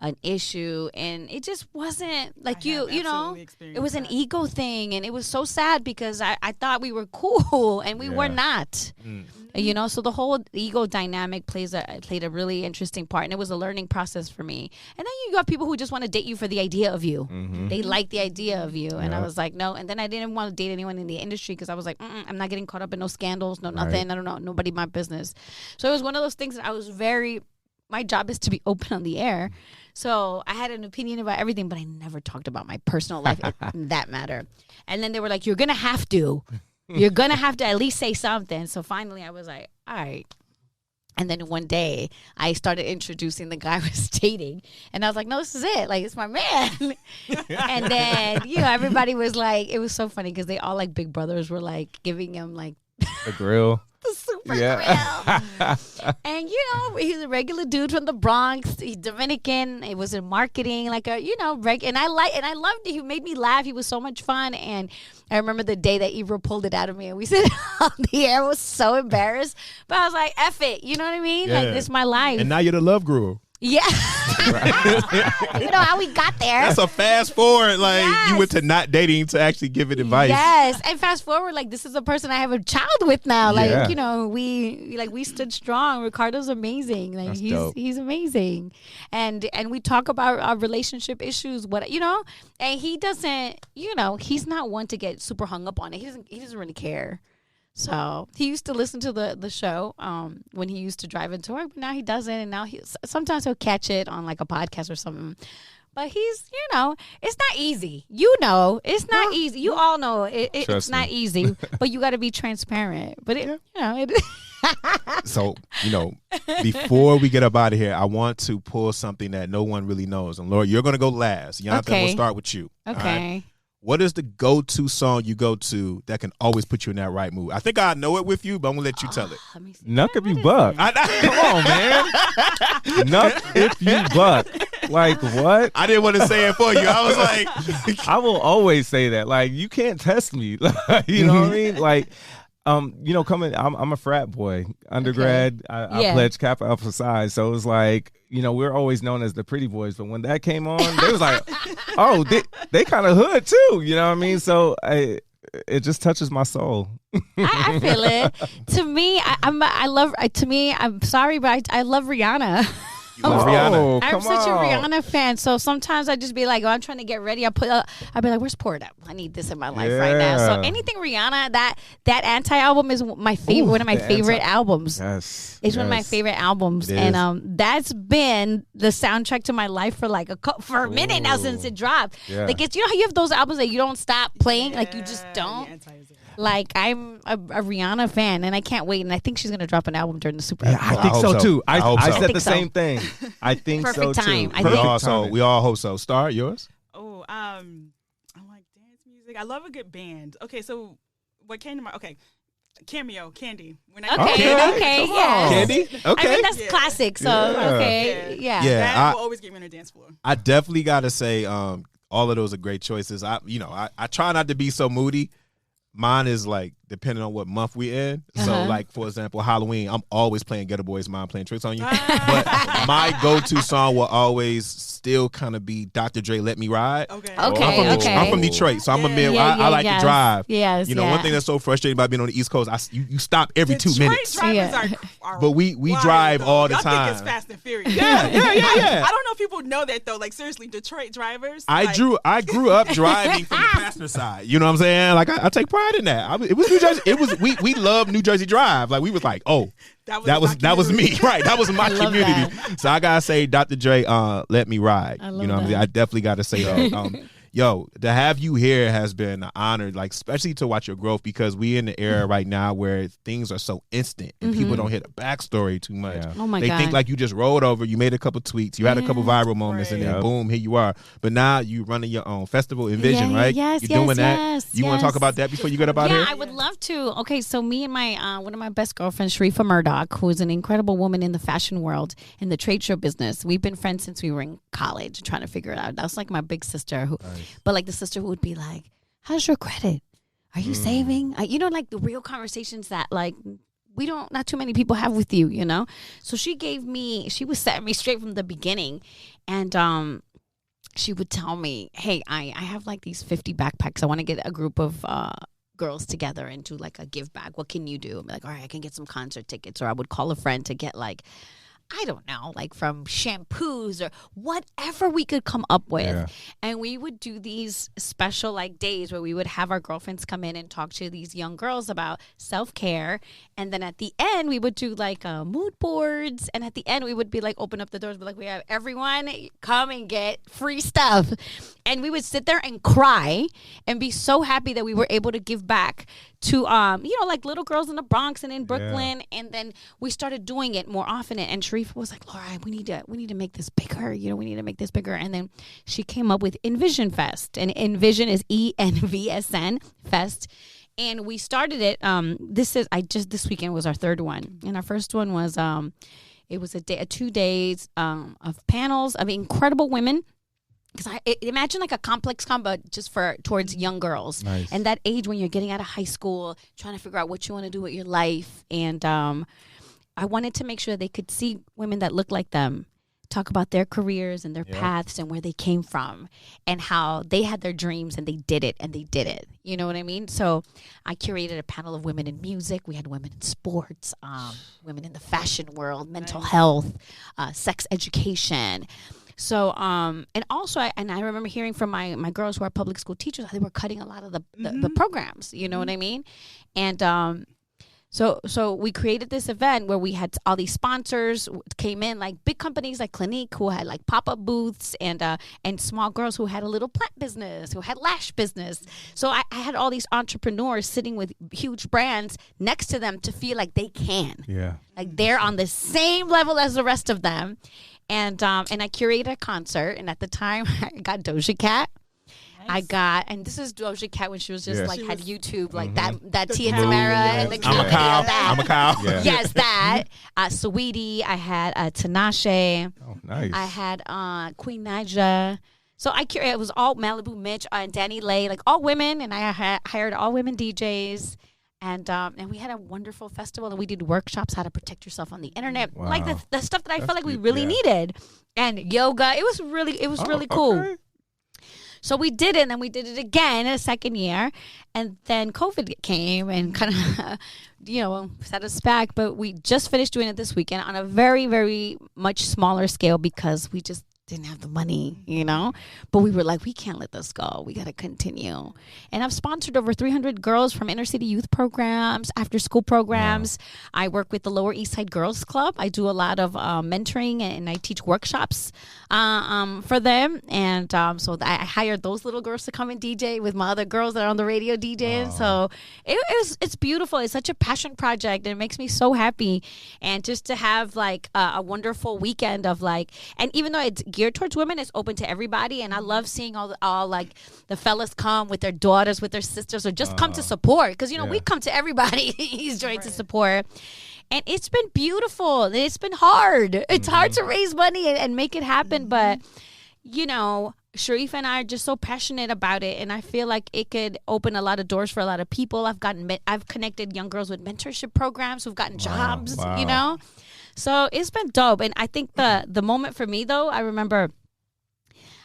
an issue, and it just wasn't like you know, it was an ego thing, and it was so sad because I thought we were cool and we were not. You know, so the whole ego dynamic played a really interesting part, and it was a learning process for me. And then you got people who just want to date you for the idea of you. They like the idea of you, and I was like, no. And then I didn't want to date anyone in the industry because I was like, I'm not getting caught up in no scandals, no nothing. I don't know, nobody my business. So it was one of those things that I was my job is to be open on the air. So I had an opinion about everything, but I never talked about my personal life in that matter. And then they were like, you're going to have to at least say something. So finally I was like, all right. And then one day I started introducing the guy I was dating, and I was like, no, this is it. Like, it's my man. And then, everybody was like, it was so funny because they all like big brothers were like giving him like a grill. The super grill. And he's a regular dude from the Bronx. He's Dominican. It was in marketing, like a and I loved it. He made me laugh. He was so much fun. And I remember the day that Ebro pulled it out of me and we said on the air. I was so embarrassed, but I was like, F it. You know what I mean? Yeah. Like, this is my life. And now you're the love guru. Yeah. You know how we got there. That's a fast forward. Like, you went to not dating to actually giving advice. Yes. And fast forward, like, this is the person I have a child with now. Like, we stood strong. Ricardo's amazing. Like, he's amazing. And we talk about our relationship issues, and he doesn't, he's not one to get super hung up on it. He doesn't really care. So he used to listen to the show when he used to drive into work, but now he doesn't. And now sometimes he'll catch it on like a podcast or something. But he's, it's not easy. It's not easy. You all know it's not easy, but you got to be transparent. But So, before we get up out of here, I want to pull something that no one really knows. And Laura, you're going to go last. We'll start with you. Okay. What is the go-to song you go to that can always put you in that right mood? I think I know it with you, but I'm going to let you tell it. Nuck if you buck. Come on, man. Nuck if you buck. Like, what? I didn't want to say it for you. I was like... I will always say that. Like, you can't test me. You know what I mean? Like... I'm a frat boy. Undergrad, I pledged Kappa Alpha Psi, so it was like, we're always known as the pretty boys. But when that came on, they was like, oh, they kind of hood too. You know what I mean? So it just touches my soul. I feel it. To me, I'm sorry, but I love Rihanna. Rihanna. I'm such a Rihanna fan, so sometimes I just be like, I'm trying to get ready. I'll be like, where's Pour It Up? I need this in my life right now. So anything Rihanna, that Anti album is my favorite, one of my favorite albums. Yes, it's one of my favorite albums, and that's been the soundtrack to my life for like a minute now since it dropped. Yeah. Like it's how you have those albums that you don't stop playing, like you just don't. Like, I'm a Rihanna fan, and I can't wait. And I think she's going to drop an album during the Super Bowl. I think so, too. I said the same thing. I think so, too. We all hope so. Star, yours? Oh, I like dance music. I love a good band. Okay, so what came to my... Okay, Cameo, Candy. Okay, yeah. Candy? Okay. I mean, that's classic, so, yeah. That will always get me on the dance floor. I definitely got to say all of those are great choices. I try not to be so moody. Mine is like depending on what month we in. So like, for example, Halloween, I'm always playing Ghetto Boys Mind Playing Tricks on You. But my go-to song will always still kind of be Dr. Dre, Let Me Ride. I'm from Detroit, so I'm a man. I like to drive. Yes, one thing that's so frustrating about being on the East Coast, you stop every 2 minutes. Drivers are but we drive all the time. I think it's Fast and Furious. Yeah. I don't know if people know that though. Like, seriously, Detroit drivers. I grew up driving from the passenger side. You know what I'm saying? Like, I take pride in that. It was New Jersey. It was we love New Jersey Drive. Like, we was like, oh, that was me. Right. That was my community. So I gotta say, Dr. Dre, Let Me Ride. You know what I'm saying? I definitely gotta say yo, to have you here has been an honor, like especially to watch your growth, because we in the era right now where things are so instant and people don't hear the backstory too much. Yeah. Oh my They God. think like you just rolled over, you made a couple tweets, you had a couple viral moments, and then boom, here you are. But now you running your own festival, Envsn, right? Yes, You're doing that. yes, You want to talk about that before you get up out here? Yeah, I would love to. Okay, so me and my one of my best girlfriends, Sharifa Murdoch, who is an incredible woman in the fashion world, in the trade show business. We've been friends since we were in college, trying to figure it out. That was like my big sister, but like the sister who would be like, "How's your credit? Are you saving?" You know, like the real conversations that like not too many people have with you, you know. So she was setting me straight from the beginning, and she would tell me, "Hey, I have like these 50 backpacks. I want to get a group of girls together and do like a give back. What can you do?" I'm like, "All right, I can get some concert tickets," or I would call a friend to get like, I don't know, like from shampoos or whatever we could come up with. Yeah. And we would do these special like days where we would have our girlfriends come in and talk to these young girls about self-care. And then at the end, we would do like mood boards. And at the end, we would be like, open up the doors, be like, we have everyone come and get free stuff. And we would sit there and cry and be so happy that we were able to give back to, you know, like little girls in the Bronx and in Brooklyn. Yeah. And then we started doing it more often. And Sharifa was like, "Laura, we need to make this bigger. You know, we need to make this bigger." And then she came up with Envsn Fest. And Envsn is Envsn Fest. And we started it. This weekend was our third one. And our first one was, it was 2 days of panels of incredible women. Because imagine like a complex combo just towards young girls. Nice. And that age when you're getting out of high school, trying to figure out what you want to do with your life. And I wanted to make sure they could see women that look like them, talk about their careers and their paths and where they came from and how they had their dreams and they did it. You know what I mean? So I curated a panel of women in music. We had women in sports, women in the fashion world, mental health, sex education. So, and also, I remember hearing from my girls who are public school teachers, they were cutting a lot of the programs, you know what I mean? And so we created this event where we had all these sponsors came in, like big companies like Clinique, who had like pop-up booths, and small girls who had a little plant business, who had lash business. So I had all these entrepreneurs sitting with huge brands next to them to feel like they can. Yeah. Like they're on the same level as the rest of them. And I curated a concert, and at the time I got Doja Cat. Nice. And this is Doja Cat when she was just had YouTube, like that Tia Tamara and the I'm a cow. Yeah. Yes, that. Saweetie. I had Tinashe. Oh, nice. I had Queen Naija. So it was all Malibu Mitch and Danny Lay, like all women, and I hired all women DJs. And we had a wonderful festival, and we did workshops how to protect yourself on the internet, like the stuff that I felt like we really needed, and yoga. It was really cool. Okay. So we did it, and then we did it again in a second year, and then COVID came and kind of, set us back. But we just finished doing it this weekend on a very, very much smaller scale because we just didn't have the money, but we were like, we can't let this go. We got to continue. And I've sponsored over 300 girls from inner city youth programs, after school programs. Wow. I work with the Lower East Side Girls Club. I do a lot of mentoring, and I teach workshops for them. And so I hired those little girls to come and DJ with my other girls that are on the radio DJing. Wow. So it's beautiful. It's such a passion project, and it makes me so happy. And just to have like a wonderful weekend of like, and even though it's geared towards women, it's open to everybody. And I love seeing all like the fellas come with their daughters, with their sisters, or just come to support, because we come to everybody. He's trying to support. And it's been beautiful. It's been hard. It's hard to raise money and make it happen. But Sharifa and I are just so passionate about it, and I feel like it could open a lot of doors for a lot of people. I've connected young girls with mentorship programs who've gotten jobs. Wow. So it's been dope. And I think the moment for me, though, I remember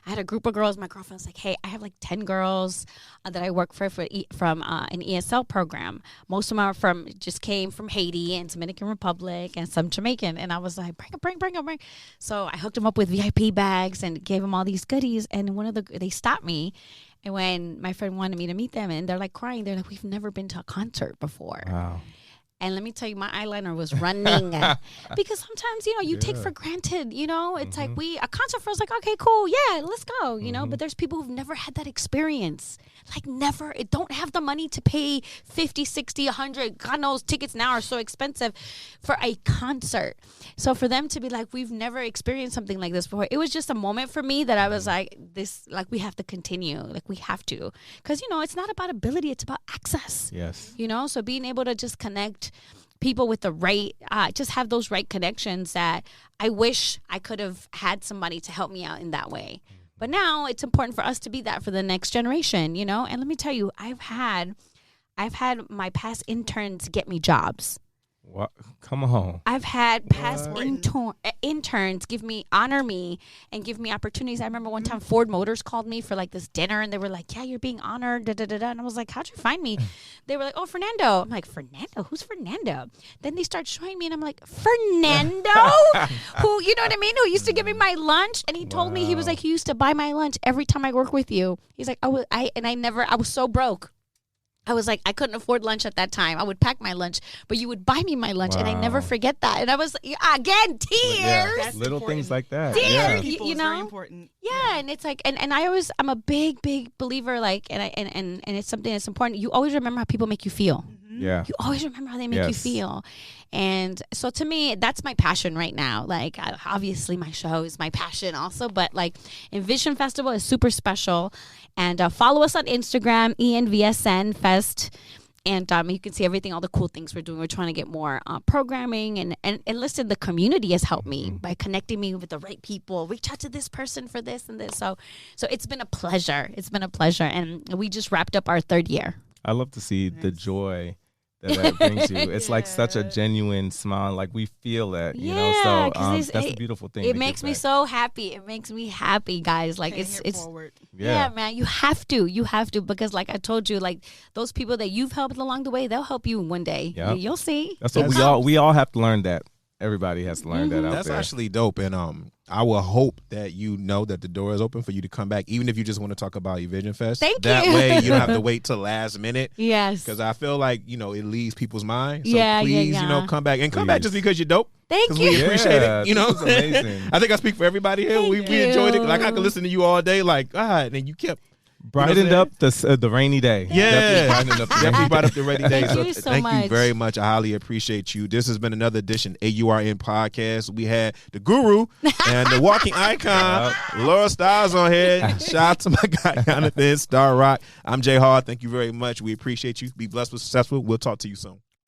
I had a group of girls. My girlfriend was like, hey, I have like 10 girls that I work from an ESL program. Most of them came from Haiti and Dominican Republic and some Jamaican. And I was like, bring them. So I hooked them up with VIP bags and gave them all these goodies. And they stopped me. And when my friend wanted me to meet them, and they're like crying, they're like, we've never been to a concert before. Wow. And let me tell you, my eyeliner was running because sometimes, you take for granted, it's like a concert for us, like, okay, cool. Yeah, let's go, but there's people who've never had that experience. Like never, don't have the money to pay 50, 60, 100. God knows tickets now are so expensive for a concert. So for them to be like, we've never experienced something like this before. It was just a moment for me that I was like, we have to continue. Like we have to, because, it's not about ability. It's about access. Yes. So being able to just connect people with the right, just have those right connections that I wish I could have had somebody to help me out in that way. But now it's important for us to be that for the next generation, And let me tell you, I've had my past interns get me jobs. What? Come on. I've had past interns honor me and give me opportunities. I remember one time Ford Motors called me for like this dinner and they were like, yeah, you're being honored. Da, da, da, da. And I was like, how'd you find me? They were like, oh, Fernando. I'm like, Fernando? Who's Fernando? Then they start showing me and I'm like, Fernando? Who, you know what I mean? Who used to give me my lunch. And he told me, he was like, he used to buy my lunch every time I work with you. He's like, I was so broke. I was like, I couldn't afford lunch at that time. I would pack my lunch, but you would buy me my lunch, and I never forget that. And I was, again, tears. Yeah, little things like that. Tears, yeah. It's very important. Yeah, and it's like, and I'm a big believer, like, and it's something that's important. You always remember how people make you feel. Yeah. You always remember how they make you feel. And so to me, that's my passion right now. Like, obviously my show is my passion also, but like Envsn Festival is super special. And follow us on Instagram, Envsn Fest. And you can see everything, all the cool things we're doing. We're trying to get more programming. And listen, the community has helped me by connecting me with the right people. Reach out to this person for this and this. So it's been a pleasure. It's been a pleasure. And we just wrapped up our 3rd year. I love to see the joy that brings you. It's like such a genuine smile. Like we feel that, So that's a beautiful thing. It makes me so happy. It makes me happy, guys. Like it's yeah, man. You have to because like I told you, like those people that you've helped along the way, they'll help you one day. Yep. You'll see. That's what we all have to learn that. Everybody has to learn that out That's there. That's actually dope. And I will hope that that the door is open for you to come back, even if you just want to talk about Envsn Fest. That way you don't have to wait till last minute. Yes. Because I feel like, it leaves people's minds. So please, come back. And come back just because you're dope. Thank you. We appreciate it. This is amazing. I think I speak for everybody here. We enjoyed it. Like I could listen to you all day. Like, and you kept brightened up the rainy day. Yeah. Definitely brought up the rainy day. Thank you so much. You very much. I highly appreciate you. This has been another edition AURN podcast. We had the guru and the walking icon, Laura Stylez on here. Shout out to my guy, Jonathan Star Rock. I'm Jay Hall. Thank you very much. We appreciate you. Be blessed, with successful. We'll talk to you soon.